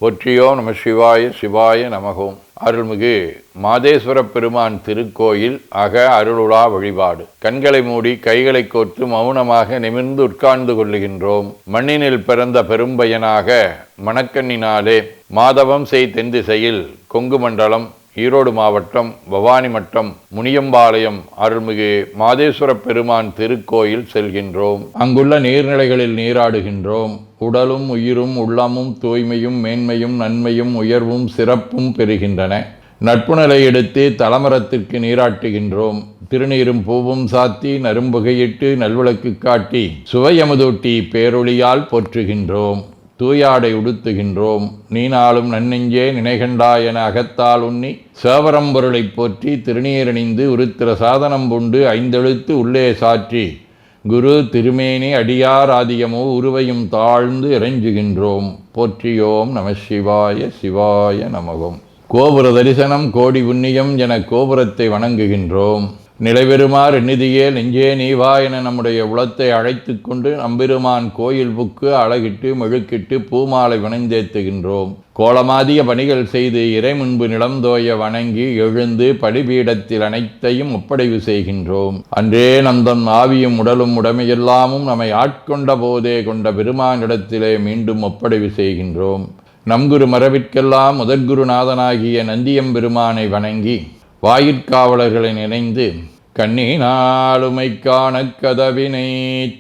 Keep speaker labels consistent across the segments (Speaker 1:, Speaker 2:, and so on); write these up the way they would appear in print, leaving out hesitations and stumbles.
Speaker 1: போற்றியோம் நம சிவாய சிவாய நமகோம். அருள்மிகு மாதேஸ்வர பெருமான் திருக்கோயில் அக அருளுலா வழிபாடு. கண்களை மூடி கைகளை கோர்த்து மௌனமாக நிமிர்ந்து உட்கார்ந்து கொள்ளுகின்றோம். மண்ணினில் பிறந்த பெரும்பயனாக மணக்கண்ணினாலே மாதவம் செய் தென் திசையில் கொங்கு மண்டலம் ஈரோடு மாவட்டம் பவானி மட்டம் முனியம்பாளையம் அருள்மிகு மாதேஸ்வர பெருமான் திருக்கோயில் செல்கின்றோம். அங்குள்ள நீர்நிலைகளில் நீராடுகின்றோம். உடலும் உயிரும் உள்ளமும் தூய்மையும் மேன்மையும் நன்மையும் உயர்வும் சிறப்பும் பெறுகின்றன. நட்புணலை எடுத்து தலமரத்திற்கு நீராட்டுகின்றோம். திருநீரும் பூவும் சாத்தி நரும்புகையிட்டு நல்விளக்கு காட்டி சுவையமுதூட்டி பேரொளியால் போற்றுகின்றோம். தூயாடை உடுத்துகின்றோம். நீனாலும் நன்னெஞ்சே நினைகண்டாய் என அகத்தால் உண்ணி சேவரம்பொருளை போற்றி திருநீரணிந்து உருத்திர சாதனம் பூண்டு ஐந்தெழுத்து உள்ளே சாற்றி குரு திருமேனி அடியார் ஆதியமோ உருவையும் தாழ்ந்து இறைஞ்சுகின்றோம். போற்றியோம் நம சிவாய சிவாய நமகோம். கோபுர தரிசனம் கோடி புண்ணியம் என கோபுரத்தை வணங்குகின்றோம். நிலைபெறுமாறு எண்ணிதியே நெஞ்சே நீவா என நம்முடைய உளத்தை அழைத்து கொண்டு நம்பெருமான் கோயில் புக்கு அழகிட்டு மெழுக்கிட்டு பூமாலை வணந்தேத்துகின்றோம். கோலமாதிய பணிகள் செய்து இறை முன்பு நிலந்தோய வணங்கி எழுந்து பலிபீடத்தில் அனைத்தையும் ஒப்படைவு செய்கின்றோம். அன்றே நந்தன் ஆவியும் உடலும் உடமையெல்லாமும் நம்மை ஆட்கொண்ட போதே கொண்ட பெருமானிடத்திலே மீண்டும் ஒப்படைவு செய்கின்றோம். நம்குரு மரபிற்கெல்லாம் முதற்குருநாதனாகிய நந்தியம்பெருமானை வணங்கி வாயிற்காவலர்களை நினைந்து கண்ணினாலுமை காண கதவினை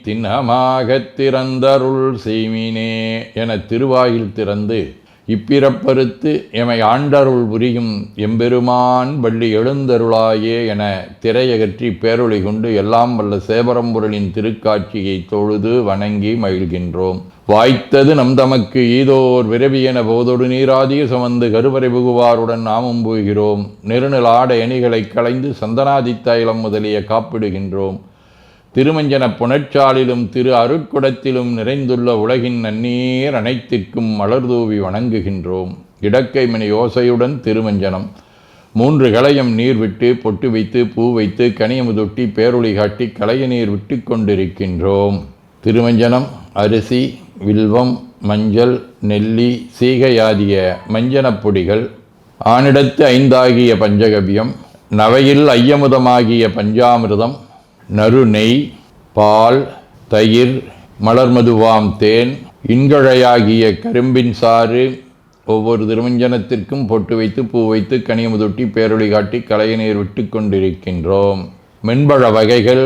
Speaker 1: திண்ணமாகத் திறந்தருள் செய்மினே என திருவாயில் திறந்து இப்பிறப்பறுத்து எமை ஆண்டருள் புரியும் எம்பெருமான் வள்ளி எழுந்தருளாயே என திரையகற்றி பேரொளி கொண்டு எல்லாம் வல்ல சேவரம்பொருளின் திருக்காட்சியை தொழுது வணங்கி மகிழ்கின்றோம். வாய்த்தது நம் தமக்கு ஈதோர் விரவியென போதொடு நீராதிய சுமந்து கருவறை புகுவாருடன் நாமும் போகிறோம். நெருநில ஆடை அணிகளை களைந்து சந்தனாதி தைலம் முதலிய காப்பிடுகின்றோம். திருமஞ்சன புனச்சாலிலும் திரு அருட்குடத்திலும் நிறைந்துள்ள உலகின் நன்னீர் அனைத்திற்கும் மலர்தூவி வணங்குகின்றோம். இடக்கை மணி ஓசையுடன் திருமஞ்சனம் 3 களையம் நீர் விட்டு பொட்டு வைத்து பூ வைத்து கனியமுதொட்டி பேரொளி காட்டி களைய நீர் விட்டு கொண்டிருக்கின்றோம். திருமஞ்சனம் அரிசி வில்வம் மஞ்சள் நெல்லி சீகையாதிய மஞ்சனப் பொடிகள் ஆனிடத்து 5 ஆகிய பஞ்சகவியம் நவையில் ஐயமுதமாகிய பஞ்சாமிர்தம் நறு நெய் பால் தயிர் மலர்மதுவாம் தேன் இன்கழையாகிய கரும்பின் சாறு ஒவ்வொரு திருமஞ்சனத்திற்கும் பொட்டு வைத்து பூ வைத்து கனியமுதொட்டி பேரொளி காட்டி களைய நீர் விட்டு கொண்டிருக்கின்றோம். மென்பழ வகைகள்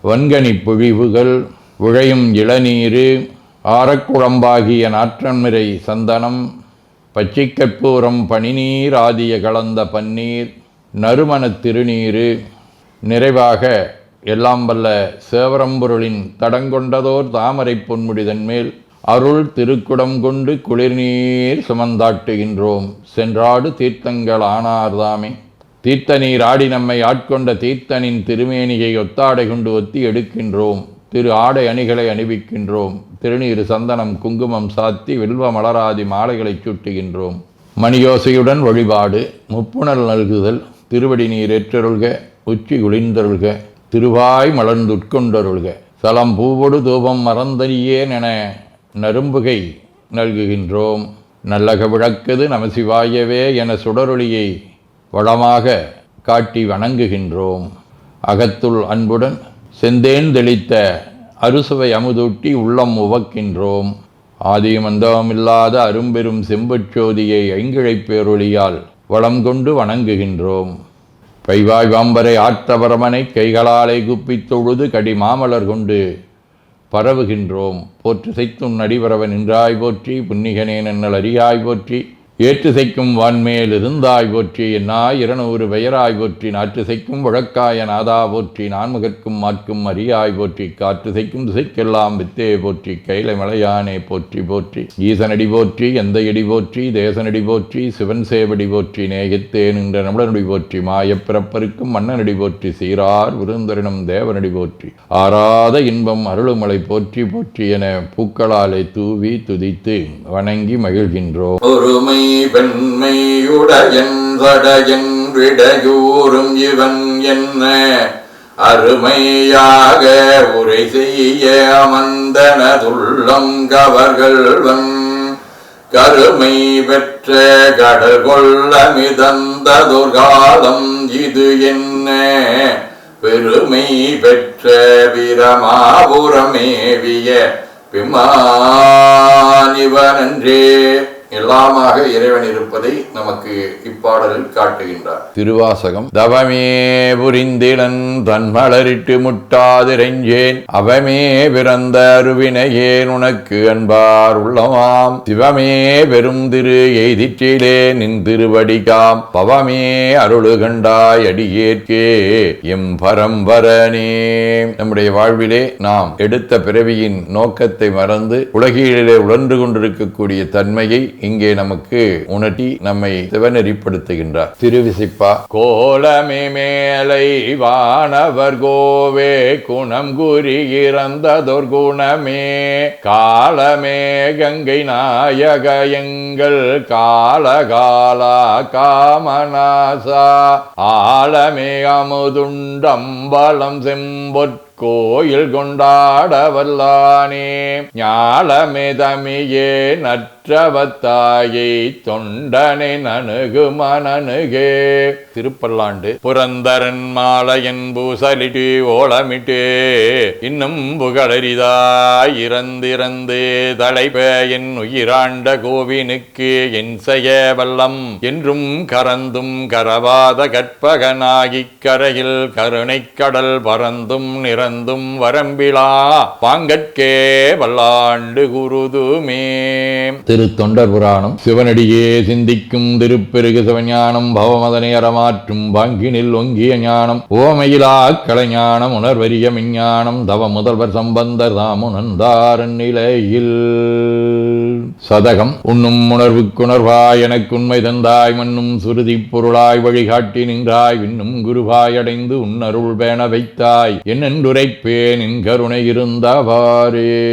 Speaker 1: வன்கனி பொழிவுகள் உழையும் இளநீர் ஆரக்குழம்பாகிய நாற்றன்மிரை சந்தனம் பச்சை கற்பூரம் பனிநீர் ஆதிய கலந்த பன்னீர் நறுமணத் திருநீர் நிறைவாக எல்லாம் வல்ல சேவரம்பொருளின் தடங்கொண்டதோர் தாமரை பொன்முடிதன் மேல் அருள் திருக்குடம் கொண்டு குளிர்நீர் சுமந்தாட்டுகின்றோம். சென்றாடு தீர்த்தங்கள் ஆனார்தாமே. தீர்த்த நீர் ஆடி நம்மை ஆட்கொண்ட தீர்த்தனின் திருமேனியை ஒத்தாடை கொண்டு ஒத்தி எடுக்கின்றோம். திரு ஆடை அணிகளை அணிவிக்கின்றோம். திருநீர் சந்தனம் குங்குமம் சாத்தி வில்வ மலராதி மாலைகளை சூட்டுகின்றோம். மணியோசையுடன் வழிபாடு. முப்புணல் நல்குதல். திருவடி நீர் ஏற்றருள்க உச்சி குளிர்ந்தருள்க திருவாய் மலர்ந்துட்கொண்டருள்க சலம் பூவொடு தூபம் மறந்தறியேன் என நரும்புகை நல்குகின்றோம். நல்லக விளக்குது நமசிவாயவே என சுடரொளியை வளமாக காட்டி வணங்குகின்றோம். அகத்துள் அன்புடன் செந்தேன் தெளித்த அறுசுவை அமுதூட்டி உள்ளம் உவக்கின்றோம். ஆதியும் அந்தமில்லாத அரும்பெரும் செம்புச்சோதியை ஐங்கிழை பேரொளியால் வளம் கொண்டு வணங்குகின்றோம். கைவாய் வாம்பரை ஆற்றவரமனை கைகளாலே குப்பித் தொழுது கடி மாமலர் கொண்டு பரவுகின்றோம். போற்று செய்த்தும் நடிபரவன் நின்றாய் போற்றி புன்னிகனே நன்னல் அறியாய் போற்றி ஏற்று செய்க்கும் வான்மேல் இருந்தாய் போற்றி என்னாய் 200 பெயராய் போற்றி நாற்று செய்க்கும் வழக்காய நாதா போற்றி நான்முகற்கும் மாற்கும் அறியாய் போற்றி காற்று செய்க்கும் திசைக்கெல்லாம் வித்தே போற்றி கைலை மலையானே போற்றி போற்றி ஈசனடி போற்றி எந்த எடி போற்றி தேசனடி போற்றி சிவன் சேவடி போற்றி நேயத்தே நின்ற நம்மளனடி போற்றி மாயப்பிறப்பருக்கும் மன்னனடி போற்றி சீரார் விருந்தரினம் தேவனடி போற்றி ஆராத இன்பம் அருளுமலை போற்றி போற்றி என பூக்களாலே தூவி துதித்து வணங்கி மகிழ்கின்றோம்.
Speaker 2: ஒருமை வெண்மையுடையன் வடையன் விடையூறும் இவன் என்ன அருமையாக உரை செய்ய அமர்ந்தனதுள்ளம் கவர்கள்வன் கருமை பெற்ற கடல் கொள்ள மிதந்ததொர்காலம் இது என்ன பெருமை பெற்ற பிரமாபுரமேவிய பிமானிவனன்றே. எல்லாமாக இறைவன் இருப்பதை நமக்கு இப்பாடலில் காட்டுகின்றார்.
Speaker 1: திருவாசகம். தவமே புரிந்திலன் தன்மலரிட்டு முட்டாதிரைஞ்சேன் அவமே பிறந்த அருவினையேன் உனக்கு அன்பார் உள்ளமாம் சிவமே பெரும் திரு எய்திற்றிலே நின் திருவடிகாம் பவமே அருளு கண்டாய் அடியேற்கே எம் பரம்பரனே. நம்முடைய வாழ்விலே நாம் எடுத்த பிறவியின் நோக்கத்தை மறந்து உலகிலே உழன்று கொண்டிருக்கக்கூடிய தன்மையை இங்கே நமக்கு உணர்த்தி நம்மை சிவநெறிப்படுத்துகின்றார். திருவிசிப்பா. கோலமே மேலை வானவர் கோவே குணம் குறி இறந்ததொர் குணமே காலமே கங்கை நாயக எங்கள் காலகாலா காமநாசா ஆலமே அமுதுண்டம்பலம் செம்பொற் கோயில் கொண்டாட வல்லானே ஞாலமே தமியே நற்றவத்தாயை தொண்டனை நணுகு மனனுகே. திருப்பல்லாண்டு. புரந்தரன் மாலையன் பூசலிட்டு ஓலமிட்டு இன்னும் புகழரிதாய் இறந்திறந்து தலைப என் உயிராண்ட கோவினுக்கு என் செய்ய வல்லம் என்றும் கரந்தும் கரவாத கற்பகனாகிக் கரையில் கருணை கடல் பறந்தும் நிற வரம்பிலா பாங்கட்கே வல்லாண்டு குருதுமே. திருத்தொண்டர் புராணம். சிவனடியே சிந்திக்கும் திருப்பெருகு சிவஞானம் பவமதனை அறமாற்றும் பாங்கினில் ஒங்கிய ஞானம் ஓமையிலா கலைஞானம் உணர்வரிய விஞ்ஞானம் தவ முதல்வர் சம்பந்தர் தாமுணர்ந்தாரன் நிலையில். சதகம். உண்ணும் உணர்வுக்குணர்வாய் எனக்கு உண்மை தந்தாய் மண்ணும் சுருதி பொருளாய் வழிகாட்டி நின்றாய் விண்ணும் குருவாய் அடைந்து உன்னருள் பேண வைத்தாய் என்னென்றுரைப்பேன் என் கருணை இருந்தவாறே.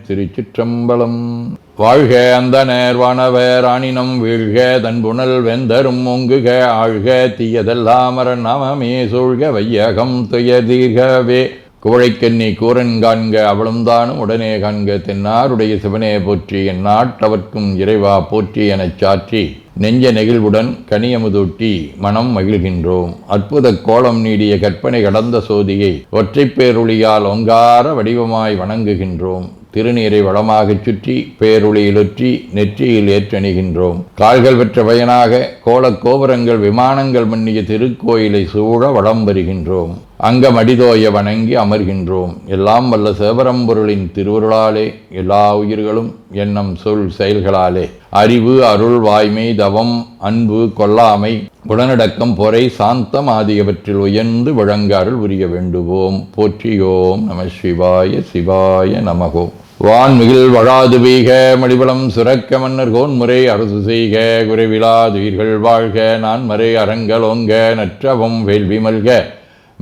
Speaker 1: திருச்சிற்றம்பலம். வாழ்க அந்த நேர்வானவர் ஆணினம் வீழ்க தன்புணல் வெந்தரும் ஒங்குக ஆழ்க தீயதெல்லாம் அரண் நாமமே சூழ்க வையகம் துயதீர்கவே. குவழைக்கண்ணி கூரன் காண்க அவளும் தானும் உடனே காண்க தென்னாருடைய சிவனே போற்றி என் நாட்டவர்க்கும் இறைவா போற்றி எனச் சாற்றி நெஞ்ச நெகிழ்வுடன் கனியமுதூட்டி மனம் மகிழ்கின்றோம். அற்புத கோலம் நீடிய கற்பனை கடந்த சோதியை ஒற்றைப் பேருளியால் ஒங்கார வடிவமாய் வணங்குகின்றோம். திருநீரை வளமாகச் சுற்றி பேருளியிலொற்றி நெற்றியில் ஏற்றணிகின்றோம். கால்கள் பெற்ற பயனாக கோலக் கோபுரங்கள் விமானங்கள் மன்னிய திருக்கோயிலை சூழ வளம் வருகின்றோம். அங்கமடிதோய வணங்கி அமர்கின்றோம். எல்லாம் வல்ல சிவபரம்பொருளின் திருவருளாலே எல்லா உயிர்களும் எண்ணம் சொல் செயல்களாலே அறிவு அருள் வாய்மை தவம் அன்பு கொல்லாமை உடனடக்கம் பொறை சாந்தம் ஆகியவற்றில் உயர்ந்து வழங்க அருள் புரிய வேண்டுவோம். போற்றியோம் நம சிவாய சிவாய நமகோம். வான்மிகில் வழாது வீக மடிபலம் சுரக்க மன்னர் கோன்முறை அரசு செய்க குறைவிலாதுயிர்கள் வாழ்க நான்மறை அறங்கலோங்க நற்றவம் வேள்வி மல்க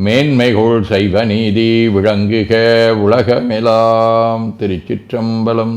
Speaker 1: மேன்மைகோள் சைவ நீதி விளங்குக உலகமெலாம். திருச்சிற்றம்பலம்.